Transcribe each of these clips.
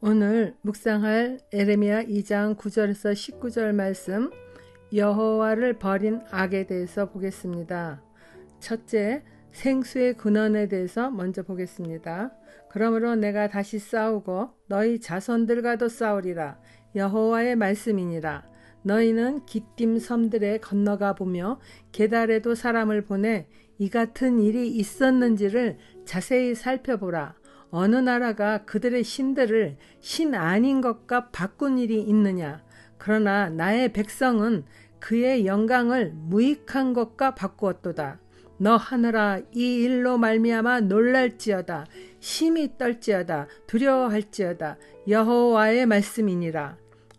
오늘 묵상할 에레미야 2장 9절에서 19절 말씀, 여호와를 버린 악에 대해서 보겠습니다. 첫째, 생수의 근원에 대해서 먼저 보겠습니다. 그러므로 내가 다시 싸우고 너희 자손들과도 싸우리라. 여호와의 말씀이니라. 너희는 기띔 섬들에 건너가 보며 게달에도 사람을 보내 이 같은 일이 있었는지를 자세히 살펴보라. 어느 나라가 그들의 신들을 신 아닌 것과 바꾼 일이 있느냐? 그러나 나의 백성은 그의 영광을 무익한 것과 바꾸었도다. 너 하늘아, 이 일로 말미암아 놀랄지어다. 심히 떨지어다. 두려워할지어다. 여호와의 말씀이니라.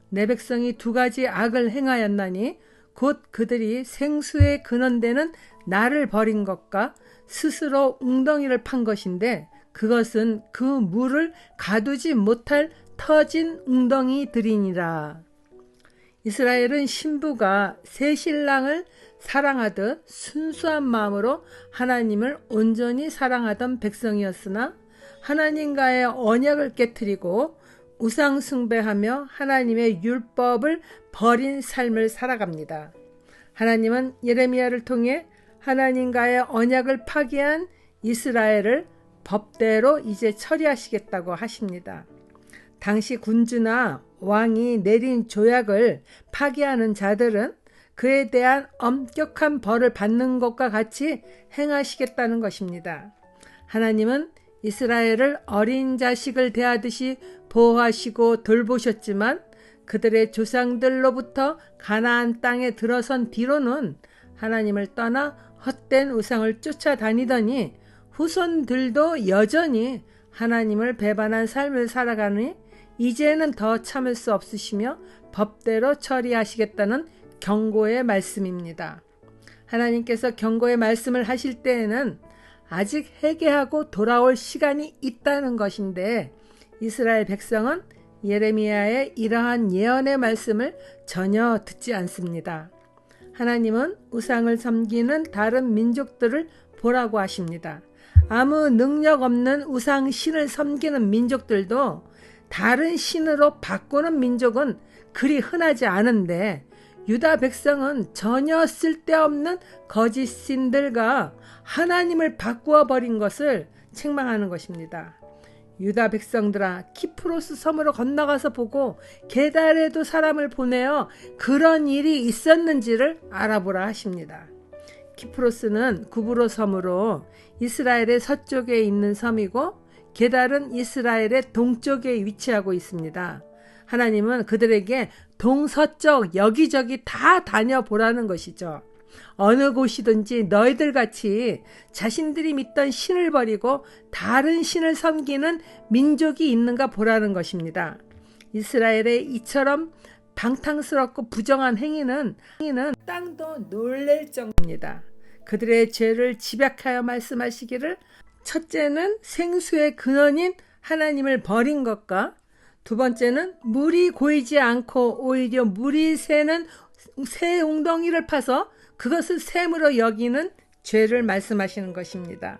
내 백성이 두 가지 악을 행하였나니 곧 그들이 생수의 근원되는 나를 버린 것과 스스로 웅덩이를 판 것인데, 그것은 그 물을 가두지 못할 터진 웅덩이들이니라. 이스라엘은 신부가 새 신랑을 사랑하듯 순수한 마음으로 하나님을 온전히 사랑하던 백성이었으나 하나님과의 언약을 깨트리고 우상 숭배하며 하나님의 율법을 버린 삶을 살아갑니다. 하나님은 예레미야를 통해 하나님과의 언약을 파기한 이스라엘을 법대로 이제 처리하시겠다고 하십니다. 당시 군주나 왕이 내린 조약을 파기하는 자들은 그에 대한 엄격한 벌을 받는 것과 같이 행하시겠다는 것입니다. 하나님은 이스라엘을 어린 자식을 대하듯이 보호하시고 돌보셨지만 그들의 조상들로부터 가나안 땅에 들어선 뒤로는 하나님을 떠나 헛된 우상을 쫓아다니더니 후손들도 여전히 하나님을 배반한 삶을 살아가니 이제는 더 참을 수 없으시며 법대로 처리하시겠다는 경고의 말씀입니다. 하나님께서 경고의 말씀을 하실 때에는 아직 회개하고 돌아올 시간이 있다는 것인데, 이스라엘 백성은 예레미야의 이러한 예언의 말씀을 전혀 듣지 않습니다. 하나님은 우상을 섬기는 다른 민족들을 보라고 하십니다. 아무 능력 없는 우상 신을 섬기는 민족들도 다른 신으로 바꾸는 민족은 그리 흔하지 않은데, 유다 백성은 전혀 쓸데없는 거짓 신들과 하나님을 바꾸어 버린 것을 책망하는 것입니다. 유다 백성들아, 키프로스 섬으로 건너가서 보고 게달에도 사람을 보내어 그런 일이 있었는지를 알아보라 하십니다. 키프로스는 구브로 섬으로 이스라엘의 서쪽에 있는 섬이고, 게달은 이스라엘의 동쪽에 위치하고 있습니다. 하나님은 그들에게 동서쪽 여기저기 다 다녀보라는 것이죠. 어느 곳이든지 너희들 같이 자신들이 믿던 신을 버리고 다른 신을 섬기는 민족이 있는가 보라는 것입니다. 이스라엘의 이처럼 방탕스럽고 부정한 행위는 땅도 놀랄 정도입니다. 그들의 죄를 집약하여 말씀하시기를, 첫째는 생수의 근원인 하나님을 버린 것과, 두 번째는 물이 고이지 않고 오히려 물이 새는 새 웅덩이를 파서 그것을 샘으로 여기는 죄를 말씀하시는 것입니다.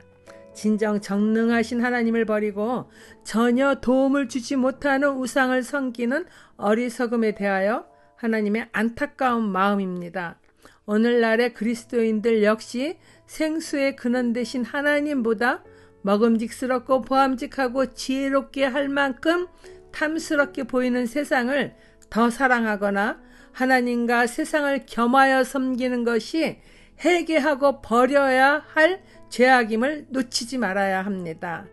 진정 전능하신 하나님을 버리고 전혀 도움을 주지 못하는 우상을 섬기는 어리석음에 대하여 하나님의 안타까운 마음입니다. 오늘날의 그리스도인들 역시 생수의 근원 되신 하나님보다 먹음직스럽고 보암직하고 지혜롭게 할 만큼 탐스럽게 보이는 세상을 더 사랑하거나 하나님과 세상을 겸하여 섬기는 것이 회개하고 버려야 할 죄악임을 놓치지 말아야 합니다.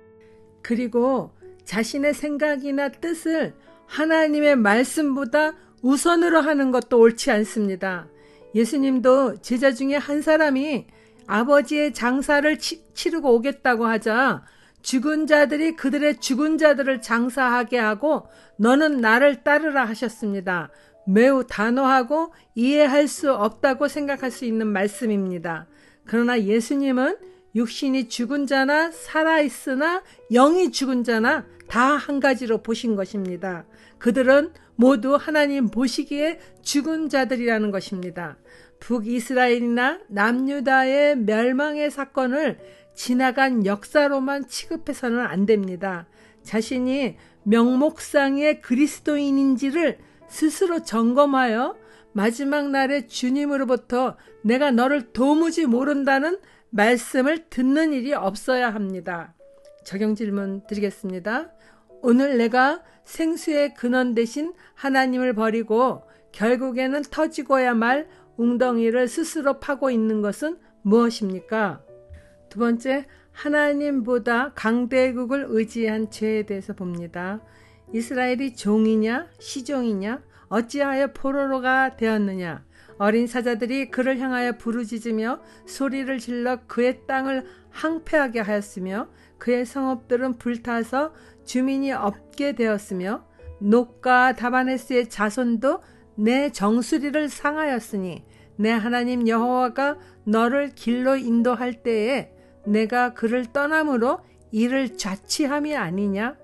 그리고 자신의 생각이나 뜻을 하나님의 말씀보다 우선으로 하는 것도 옳지 않습니다. 예수님도 제자 중에 한 사람이 아버지의 장사를 치르고 오겠다고 하자 죽은 자들이 그들의 죽은 자들을 장사하게 하고 너는 나를 따르라 하셨습니다. 매우 단호하고 이해할 수 없다고 생각할 수 있는 말씀입니다. 그러나 예수님은 육신이 죽은 자나 살아있으나 영이 죽은 자나 다 한 가지로 보신 것입니다. 그들은 모두 하나님 보시기에 죽은 자들이라는 것입니다. 북이스라엘이나 남유다의 멸망의 사건을 지나간 역사로만 취급해서는 안 됩니다. 자신이 명목상의 그리스도인인지를 스스로 점검하여 마지막 날에 주님으로부터 내가 너를 도무지 모른다는 말씀을 듣는 일이 없어야 합니다. 적용 질문 드리겠습니다. 오늘 내가 생수의 근원 대신 하나님을 버리고 결국에는 터지고야 말 웅덩이를 스스로 파고 있는 것은 무엇입니까? 두 번째, 하나님보다 강대국을 의지한 죄에 대해서 봅니다. 이스라엘이 종이냐 시종이냐 어찌하여 포로로가 되었느냐. 어린 사자들이 그를 향하여 부르짖으며 소리를 질러 그의 땅을 항폐하게 하였으며 그의 성읍들은 불타서 주민이 없게 되었으며 녹과 다바네스의 자손도 내 정수리를 상하였으니 내 하나님 여호와가 너를 길로 인도할 때에 내가 그를 떠남으로 이를 자취함이 아니냐?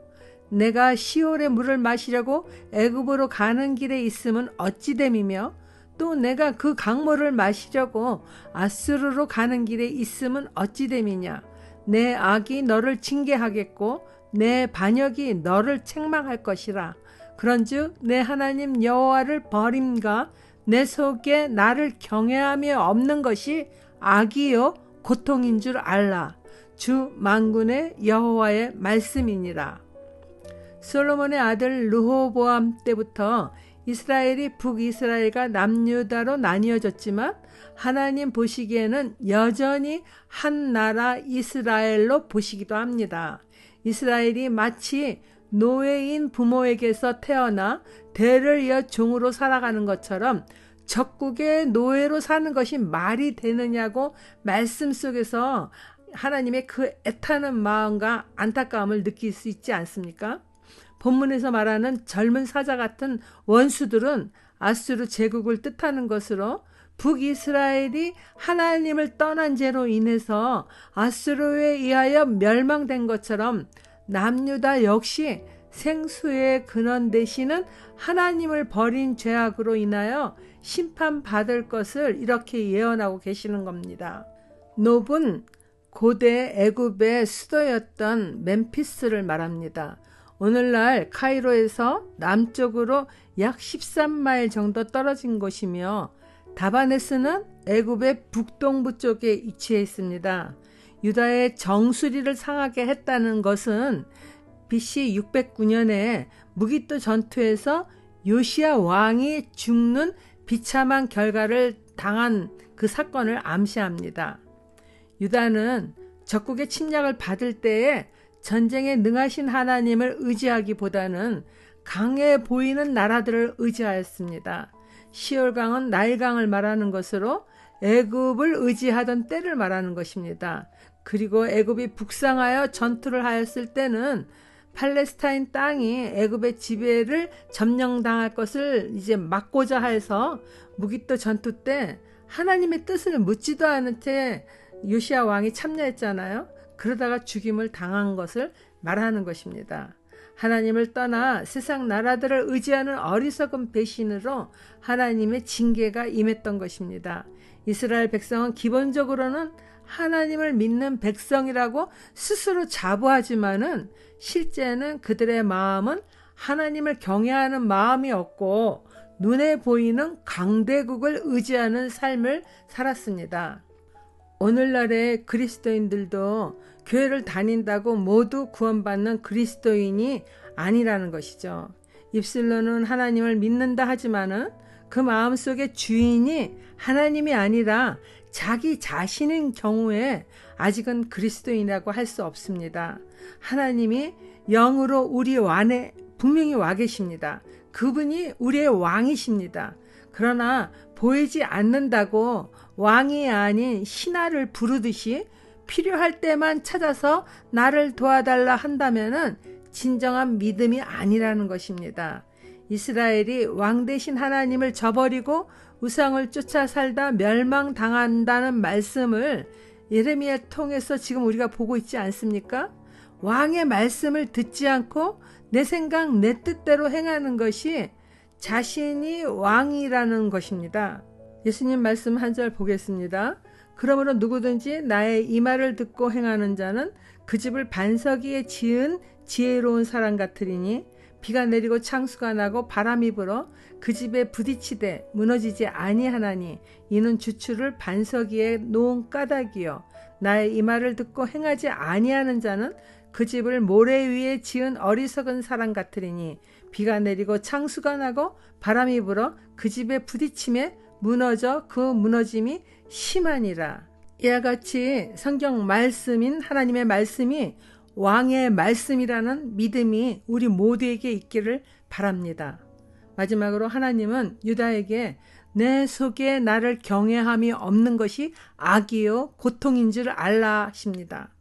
내가 시올의 물을 마시려고 애굽으로 가는 길에 있음은 어찌 됨이며 또 내가 그 강물을 마시려고 아수르로 가는 길에 있음은 어찌 됨이냐? 내 악이 너를 징계하겠고 내 반역이 너를 책망할 것이라. 그런즉 내 하나님 여호와를 버림과 내 속에 나를 경외함이 없는 것이 악이요 고통인 줄 알라. 주 만군의 여호와의 말씀이니라. 솔로몬의 아들 르호보암 때부터 이스라엘이 북이스라엘과 남유다로 나뉘어졌지만 하나님 보시기에는 여전히 한 나라 이스라엘로 보시기도 합니다. 이스라엘이 마치 노예인 부모에게서 태어나 대를 이어 종으로 살아가는 것처럼 적국의 노예로 사는 것이 말이 되느냐고 말씀 속에서 하나님의 그 애타는 마음과 안타까움을 느낄 수 있지 않습니까? 본문에서 말하는 젊은 사자 같은 원수들은 아수르 제국을 뜻하는 것으로 북이스라엘이 하나님을 떠난 죄로 인해서 아수르에 의하여 멸망된 것처럼 남유다 역시 생수의 근원 되시는 하나님을 버린 죄악으로 인하여 심판받을 것을 이렇게 예언하고 계시는 겁니다. 놉은 고대 애굽의 수도였던 멤피스를 말합니다. 오늘날 카이로에서 남쪽으로 약 13마일 정도 떨어진 곳이며 다바네스는 애굽의 북동부 쪽에 위치해 있습니다. 유다의 정수리를 상하게 했다는 것은 BC 609년에 무기또 전투에서 요시야 왕이 죽는 비참한 결과를 당한 그 사건을 암시합니다. 유다는 적국의 침략을 받을 때에 전쟁에 능하신 하나님을 의지하기보다는 강해 보이는 나라들을 의지하였습니다. 시올강은 나일강을 말하는 것으로 애굽을 의지하던 때를 말하는 것입니다. 그리고 애굽이 북상하여 전투를 하였을 때는 팔레스타인 땅이 애굽의 지배를 점령당할 것을 이제 막고자 해서 무기또 전투 때 하나님의 뜻을 묻지도 않은 채 요시야 왕이 참여했잖아요. 그러다가 죽임을 당한 것을 말하는 것입니다. 하나님을 떠나 세상 나라들을 의지하는 어리석은 배신으로 하나님의 징계가 임했던 것입니다. 이스라엘 백성은 기본적으로는 하나님을 믿는 백성이라고 스스로 자부하지만은 실제는 그들의 마음은 하나님을 경외하는 마음이었고 눈에 보이는 강대국을 의지하는 삶을 살았습니다. 오늘날의 그리스도인들도 교회를 다닌다고 모두 구원받는 그리스도인이 아니라는 것이죠. 입술로는 하나님을 믿는다 하지만은 그 마음속의 주인이 하나님이 아니라 자기 자신인 경우에 아직은 그리스도인이라고 할 수 없습니다. 하나님이 영으로 우리 안에 분명히 와 계십니다. 그분이 우리의 왕이십니다. 그러나 보이지 않는다고 왕이 아닌 신하를 부르듯이 필요할 때만 찾아서 나를 도와달라 한다면은 진정한 믿음이 아니라는 것입니다. 이스라엘이 왕 대신 하나님을 저버리고 우상을 쫓아 살다 멸망당한다는 말씀을 예레미야 통해서 지금 우리가 보고 있지 않습니까? 왕의 말씀을 듣지 않고 내 생각 내 뜻대로 행하는 것이 자신이 왕이라는 것입니다. 예수님 말씀 한 절 보겠습니다. 그러므로 누구든지 나의 이 말을 듣고 행하는 자는 그 집을 반석 위에 지은 지혜로운 사람 같으리니 비가 내리고 창수가 나고 바람이 불어 그 집에 부딪히되 무너지지 아니하나니 이는 주추를 반석 위에 놓은 까닭이요 나의 이 말을 듣고 행하지 아니하는 자는 그 집을 모래 위에 지은 어리석은 사람 같으리니 비가 내리고 창수가 나고 바람이 불어 그 집에 부딪힘에 무너져 그 무너짐이 심하니라. 이와 같이 성경 말씀인 하나님의 말씀이 왕의 말씀이라는 믿음이 우리 모두에게 있기를 바랍니다. 마지막으로 하나님은 유다에게 내 속에 나를 경외함이 없는 것이 악이요 고통인 줄 알라 하십니다.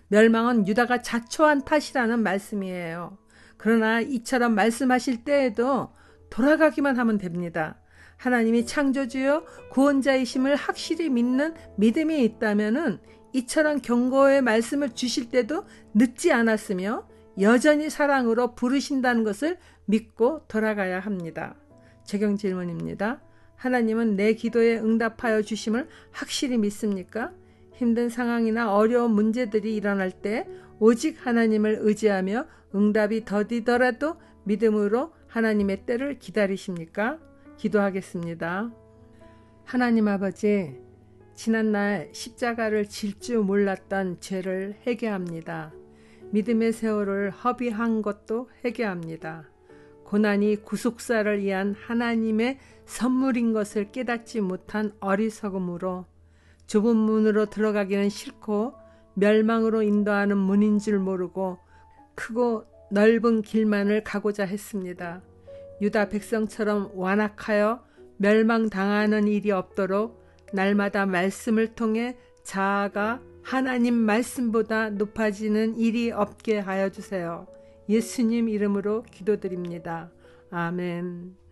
멸망은 유다가 자초한 탓이라는 말씀이에요. 그러나 이처럼 말씀하실 때에도 돌아가기만 하면 됩니다. 하나님이 창조주요 구원자이심을 확실히 믿는 믿음이 있다면은 이처럼 경고의 말씀을 주실 때도 늦지 않았으며 여전히 사랑으로 부르신다는 것을 믿고 돌아가야 합니다. 적용 질문입니다. 하나님은 내 기도에 응답하여 주심을 확실히 믿습니까? 힘든 상황이나 어려운 문제들이 일어날 때 오직 하나님을 의지하며 응답이 더디더라도 믿음으로 하나님의 때를 기다리십니까? 기도하겠습니다. 하나님 아버지, 지난날 십자가를 질 줄 몰랐던 죄를 회개합니다. 믿음의 세월을 허비한 것도 회개합니다. 고난이 구속사를 위한 하나님의 선물인 것을 깨닫지 못한 어리석음으로 좁은 문으로 들어가기는 싫고 멸망으로 인도하는 문인 줄 모르고 크고 넓은 길만을 가고자 했습니다. 유다 백성처럼 완악하여 멸망당하는 일이 없도록 날마다 말씀을 통해 자아가 하나님 말씀보다 높아지는 일이 없게 하여 주세요. 예수님 이름으로 기도드립니다. 아멘.